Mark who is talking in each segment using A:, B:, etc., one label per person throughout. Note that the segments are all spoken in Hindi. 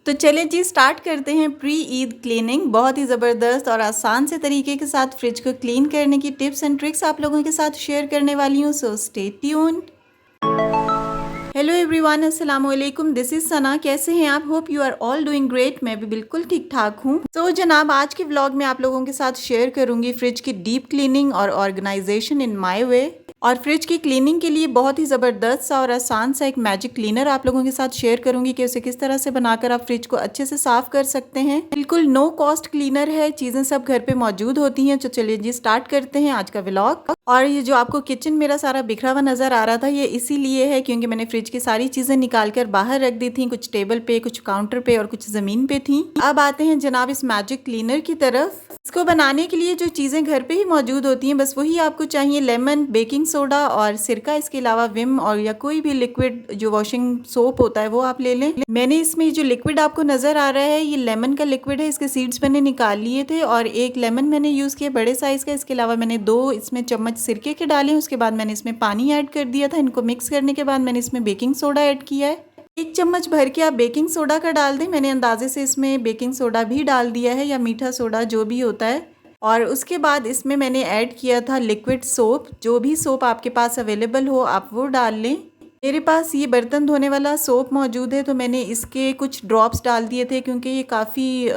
A: तो चलिए जी स्टार्ट करते हैं प्री ईद क्लीनिंग। बहुत ही ज़बरदस्त और आसान से तरीके के साथ फ्रिज को क्लीन करने की टिप्स एंड ट्रिक्स आप लोगों के साथ शेयर करने वाली हूँ, so stay tuned. Hello everyone, अस्सलाम वालेकुम, दिस इज़ सना। कैसे हैं आप? Hope you are all doing great. मैं भी बिल्कुल ठीक ठाक हूँ। तो जनाब, आज के व्लॉग में आप लोगों के साथ शेयर करूँगी फ्रिज की डीप क्लीनिंग और ऑर्गेनाइजेशन इन माय वे। और फ्रिज की क्लीनिंग के लिए बहुत ही ज़बरदस्त सा और आसान सा एक मैजिक क्लीनर आप लोगों के साथ शेयर करूंगी कि उसे किस तरह से बनाकर आप फ्रिज को अच्छे से साफ कर सकते हैं। बिल्कुल नो कॉस्ट क्लीनर है, चीज़ें सब घर पे मौजूद होती हैं। तो चलिए जी स्टार्ट करते हैं आज का व्लॉग। और ये जो आपको किचन मेरा सारा बिखरा हुआ नज़र आ रहा था, ये इसीलिए है क्योंकि मैंने फ्रिज की सारी चीज़ें निकाल कर बाहर रख दी थी। कुछ टेबल पे, कुछ काउंटर पे और कुछ ज़मीन पे थी। अब आते हैं जनाब इस मैजिक क्लीनर की तरफ। इसको बनाने के लिए जो चीज़ें घर पे ही मौजूद होती हैं बस वही आपको चाहिए। लेमन, बेकिंग सोडा और सिरका, इसके अलावा विम और या कोई भी लिक्विड जो वॉशिंग सोप होता है वो आप ले लें। मैंने इसमें जो लिक्विड आपको नज़र आ रहा है ये लेमन का लिक्विड है। इसके सीड्स मैंने निकाल लिए थे और एक लेमन मैंने यूज़ किया बड़े साइज़ का। इसके अलावा मैंने 2 इसमें चम्मच सिरके के डाले। उसके बाद मैंने इसमें पानी ऐड कर दिया था। इनको मिक्स करने के बाद मैंने इसमें बेकिंग सोडा ऐड किया है। 1 चम्मच भर के आप बेकिंग सोडा का डाल दें। मैंने अंदाजे से इसमें बेकिंग सोडा भी डाल दिया है या मीठा सोडा जो भी होता है। और उसके बाद इसमें मैंने ऐड किया था लिक्विड सोप। जो भी सोप आपके पास अवेलेबल हो आप वो डाल लें। मेरे पास ये बर्तन धोने वाला सोप मौजूद है तो मैंने इसके कुछ ड्रॉप्स डाल दिए थे क्योंकि ये काफ़ी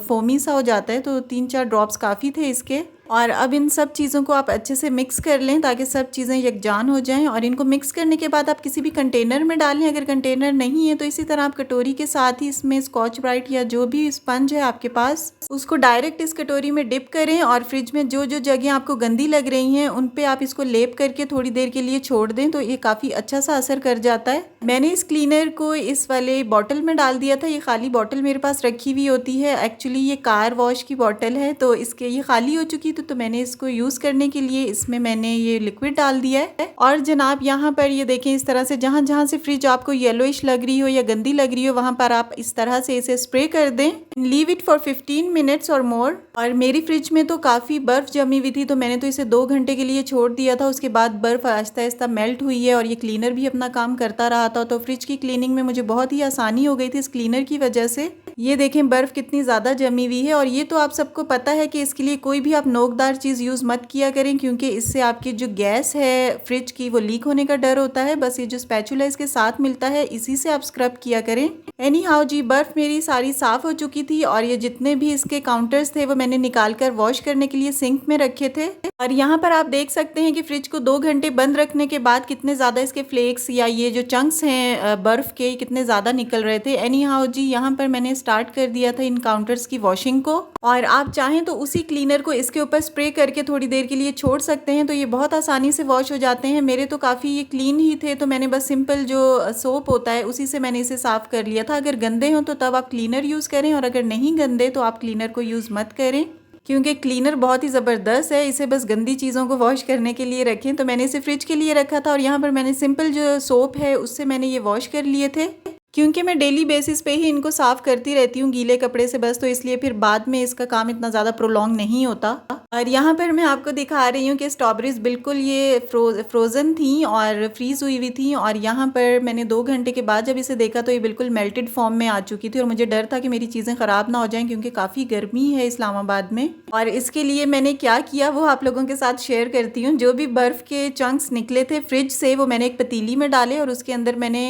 A: फोमी सा हो जाता है, तो 3-4 ड्रॉप्स काफ़ी थे इसके। और अब इन सब चीज़ों को आप अच्छे से मिक्स कर लें ताकि सब चीज़ें यकजान हो जाएं। और इनको मिक्स करने के बाद आप किसी भी कंटेनर में डालें। अगर कंटेनर नहीं है तो इसी तरह आप कटोरी के साथ ही इसमें स्कॉच ब्राइट या जो भी स्पंज है आपके पास उसको डायरेक्ट इस कटोरी में डिप करें। और फ्रिज में जो जो जगह आपको गंदी लग रही हैं उन पे आप इसको लेप करके थोड़ी देर के लिए छोड़ दें तो ये काफ़ी अच्छा सा असर कर जाता है। मैंने इस क्लीनर को इस वाले बॉटल में डाल दिया था। ये खाली बॉटल मेरे पास रखी हुई होती है। एक्चुअली ये कार वॉश की बॉटल है तो इसके ये खाली हो चुकी तो मैंने इसको यूज़ करने के लिए इसमें मैंने ये लिक्विड डाल दिया है। और जनाब यहाँ पर ये देखें, इस तरह से जहाँ जहाँ से फ्रिज आपको येलोइश लग रही हो या गंदी लग रही हो वहाँ पर आप इस तरह से इसे स्प्रे कर दें। लीव इट फॉर 15 मिनट्स और मोर। और मेरी फ्रिज में तो काफ़ी बर्फ़ जमी हुई थी तो मैंने तो इसे 2 घंटे के लिए छोड़ दिया था। उसके बाद बर्फ़ आहिस्ता आहिस्ता मेल्ट हुई है और ये क्लीनर भी अपना काम करता रहा था। तो फ्रिज की क्लीनिंग में मुझे बहुत ही आसानी हो गई थी इस क्लीनर की वजह से। ये देखें बर्फ़ कितनी ज़्यादा जमी हुई है। और ये तो आप सबको पता है कि इसके लिए कोई भी आप नोकदार चीज़ यूज़ मत किया करें क्योंकि इससे आपकी जो गैस है फ्रिज की वो लीक होने का डर होता है। बस ये जो स्पैचुला इसके साथ मिलता है इसी से आप स्क्रब किया करें। एनी हाउ जी, बर्फ़ मेरी सारी साफ़ हो चुकी थी और ये जितने भी इसके काउंटर्स थे वो मैंने निकाल कर वॉश करने के लिए सिंक में रखे थे। और यहाँ पर आप देख सकते हैं कि फ्रिज को 2 घंटे बंद रखने के बाद कितने ज़्यादा इसके फ्लेक्स या ये जो चंक्स हैं बर्फ़ के कितने ज़्यादा निकल रहे थे। एनी हाउ जी, यहाँ पर मैंने स्टार्ट कर दिया था इन काउंटर्स की वॉशिंग को। और आप चाहें तो उसी क्लीनर को इसके ऊपर स्प्रे करके थोड़ी देर के लिए छोड़ सकते हैं तो ये बहुत आसानी से वॉश हो जाते हैं। मेरे तो काफ़ी ये क्लीन ही थे तो मैंने बस सिंपल जो सोप होता है उसी से मैंने इसे साफ़ कर लिया था। अगर गंदे हों तो तब आप क्लीनर यूज़ करें और अगर नहीं गंदे तो आप क्लीनर को यूज़ मत करें क्योंकि क्लीनर बहुत ही ज़बरदस्त है। इसे बस गंदी चीज़ों को वॉश करने के लिए रखें। तो मैंने इसे फ्रिज के लिए रखा था और यहाँ पर मैंने सिंपल जो सोप है उससे मैंने ये वॉश कर लिए थे क्योंकि मैं डेली बेसिस पे ही इनको साफ़ करती रहती हूँ गीले कपड़े से बस, तो इसलिए फिर बाद में इसका काम इतना ज़्यादा प्रोलॉन्ग नहीं होता। और यहाँ पर मैं आपको दिखा रही हूँ कि स्ट्रॉबेरीज बिल्कुल ये फ्रोज़न थी और फ्रीज़ हुई हुई थी। और यहाँ पर मैंने 2 घंटे के बाद जब इसे देखा तो ये बिल्कुल मेल्टेड फॉर्म में आ चुकी थी और मुझे डर था कि मेरी चीज़ें ख़राब ना हो जाएं क्योंकि काफ़ी गर्मी है इस्लामाबाद में। और इसके लिए मैंने क्या किया वो आप लोगों के साथ शेयर करती हूँ। जो भी बर्फ़ के चंक्स निकले थे फ्रिज से वो मैंने एक पतीली में डाले और उसके अंदर मैंने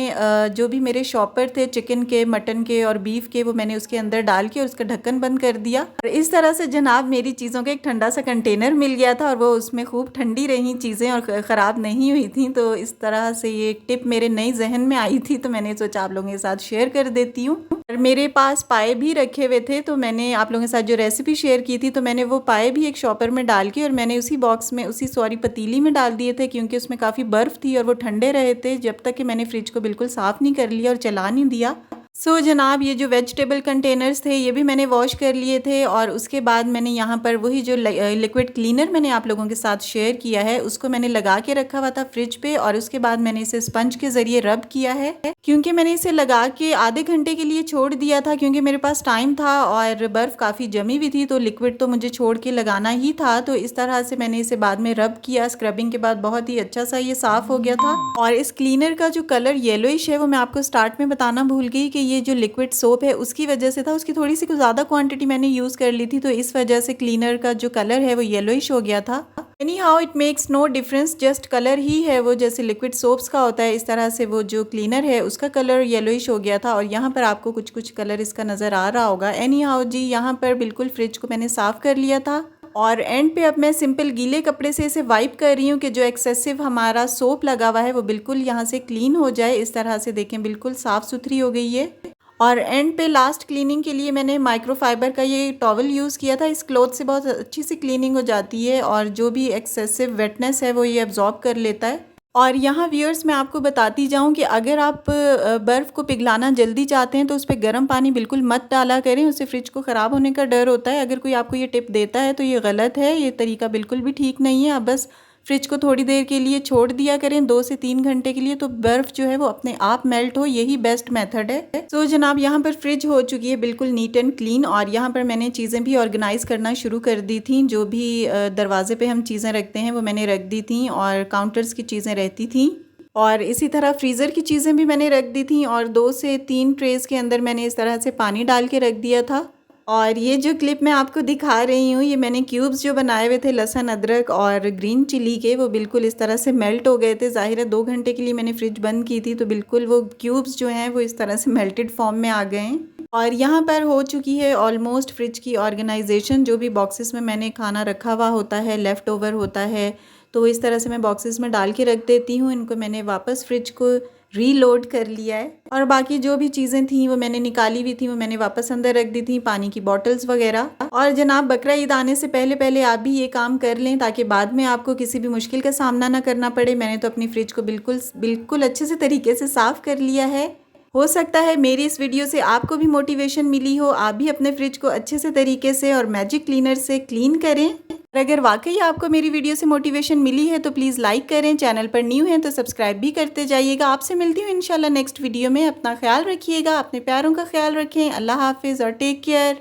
A: जो भी मेरे शॉपर थे चिकन के, मटन के और बीफ के वो मैंने उसके अंदर डाल के और उसका ढक्कन बंद कर दिया। और इस तरह से जनाब मेरी चीज़ों का एक ठंडा सा कंटेनर मिल गया था और वो उसमें खूब ठंडी रही चीज़ें और ख़राब नहीं हुई थी। तो इस तरह से ये एक टिप मेरे नई जहन में आई थी तो मैंने सोचा आप लोगों के साथ शेयर कर देती हूँ। और मेरे पास पाए भी रखे हुए थे तो मैंने आप लोगों के साथ जो रेसिपी शेयर की थी तो मैंने वो पाए भी एक शॉपर में डाल के और मैंने उसी बॉक्स में पतीली में डाल दिए थे क्योंकि उसमें काफ़ी बर्फ़ थी और वो ठंडे रहे थे जब तक कि मैंने फ्रिज को बिल्कुल साफ़ नहीं कर लिया और चला नहीं दिया। सो जनाब ये जो वेजिटेबल कंटेनर्स थे ये भी मैंने वॉश कर लिए थे। और उसके बाद मैंने यहाँ पर वही जो लिक्विड क्लीनर मैंने आप लोगों के साथ शेयर किया है उसको मैंने लगा के रखा हुआ था फ्रिज पे। और उसके बाद मैंने इसे स्पंज के ज़रिए रब किया है क्योंकि मैंने इसे लगा के आधे घंटे के लिए छोड़ दिया था क्योंकि मेरे पास टाइम था और बर्फ़ काफ़ी जमी हुई थी तो लिक्विड तो मुझे छोड़ के लगाना ही था। तो इस तरह से मैंने इसे बाद में रब किया। स्क्रबिंग के बाद बहुत ही अच्छा सा ये साफ़ हो गया था। और इस क्लीनर का जो कलर येलोइश है वो मैं आपको स्टार्ट में बताना भूल गई कि ये जो लिक्विड सोप है उसकी वजह से था, उसकी थोड़ी सी ज़्यादा क्वांटिटी मैंने यूज़ कर ली थी, तो इस वजह से क्लीनर का जो कलर है वो येलोइश हो गया था। Anyhow it makes no difference, just colour ही है वो, जैसे लिक्विड सोप्स का होता है इस तरह से वो जो क्लीनर है उसका कलर येलोइश हो गया था। और यहाँ पर आपको कुछ कुछ कलर इसका नज़र आ रहा होगा। एनी हाउ जी, यहाँ पर बिल्कुल फ्रिज को मैंने साफ़ कर लिया था और एंड पे अब मैं सिंपल गीले कपड़े से इसे वाइप कर रही हूँ कि जो एक्सेसिव हमारा सोप लगा हुआ है वो बिल्कुल यहाँ से क्लीन हो जाए। इस तरह से देखें बिल्कुल साफ़ सुथरी हो गई है। और एंड पे लास्ट क्लीनिंग के लिए मैंने माइक्रोफाइबर का ये टॉवल यूज़ किया था। इस क्लॉथ से बहुत अच्छी सी क्लीनिंग हो जाती है और जो भी एक्सेसिव वेटनेस है वो ये एब्जॉर्ब कर लेता है। और यहाँ व्यूअर्स मैं आपको बताती जाऊँ कि अगर आप बर्फ़ को पिघलाना जल्दी चाहते हैं तो उस पर गर्म पानी बिल्कुल मत डाला करें, उससे फ्रिज को ख़राब होने का डर होता है। अगर कोई आपको ये टिप देता है तो ये गलत है, ये तरीका बिल्कुल भी ठीक नहीं है। आप बस फ्रिज को थोड़ी देर के लिए छोड़ दिया करें, 2 से 3 घंटे के लिए, तो बर्फ़ जो है वो अपने आप मेल्ट हो, यही बेस्ट मेथड है। तो जनाब यहाँ पर फ्रिज हो चुकी है बिल्कुल नीट एंड क्लीन और यहाँ पर मैंने चीज़ें भी ऑर्गेनाइज़ करना शुरू कर दी थी। जो भी दरवाजे पे हम चीज़ें रखते हैं वो मैंने रख दी थी और काउंटर्स की चीज़ें रहती थी और इसी तरह फ्रीज़र की चीज़ें भी मैंने रख दी थी और 2 से 3 ट्रेज़ के अंदर मैंने इस तरह से पानी डाल के रख दिया था। और ये जो क्लिप मैं आपको दिखा रही हूँ, ये मैंने क्यूब्स जो बनाए हुए थे लहसुन अदरक और ग्रीन चिली के, वो बिल्कुल इस तरह से मेल्ट हो गए थे। ज़ाहिर है 2 घंटे के लिए मैंने फ्रिज बंद की थी तो बिल्कुल वो क्यूब्स जो हैं वो इस तरह से मेल्टेड फॉर्म में आ गए हैं। और यहाँ पर हो चुकी है ऑलमोस्ट फ्रिज की ऑर्गेनाइजेशन। जो भी बॉक्सेस में मैंने खाना रखा हुआ होता है, लेफ़्ट ओवर होता है, तो इस तरह से मैं बॉक्सेस में डाल के रख देती हूँ। इनको मैंने वापस फ्रिज को रीलोड कर लिया है और बाकी जो भी चीज़ें थी वो मैंने निकाली हुई थी वो मैंने वापस अंदर रख दी थी, पानी की बॉटल्स वगैरह। और जनाब बकरा ईद आने से पहले पहले आप भी ये काम कर लें ताकि बाद में आपको किसी भी मुश्किल का सामना ना करना पड़े। मैंने तो अपनी फ्रिज को बिल्कुल अच्छे से तरीके से साफ़ कर लिया है। हो सकता है मेरी इस वीडियो से आपको भी मोटिवेशन मिली हो, आप भी अपने फ्रिज को अच्छे से तरीके से और मैजिक क्लीनर से क्लीन करें। और अगर वाकई आपको मेरी वीडियो से मोटिवेशन मिली है तो प्लीज़ लाइक करें, चैनल पर न्यू हैं तो सब्सक्राइब भी करते जाइएगा। आपसे मिलती हूँ इंशाल्लाह नेक्स्ट वीडियो में। अपना ख्याल रखिएगा, अपने प्यारों का ख्याल रखें। अल्लाह हाफिज़ और टेक केयर।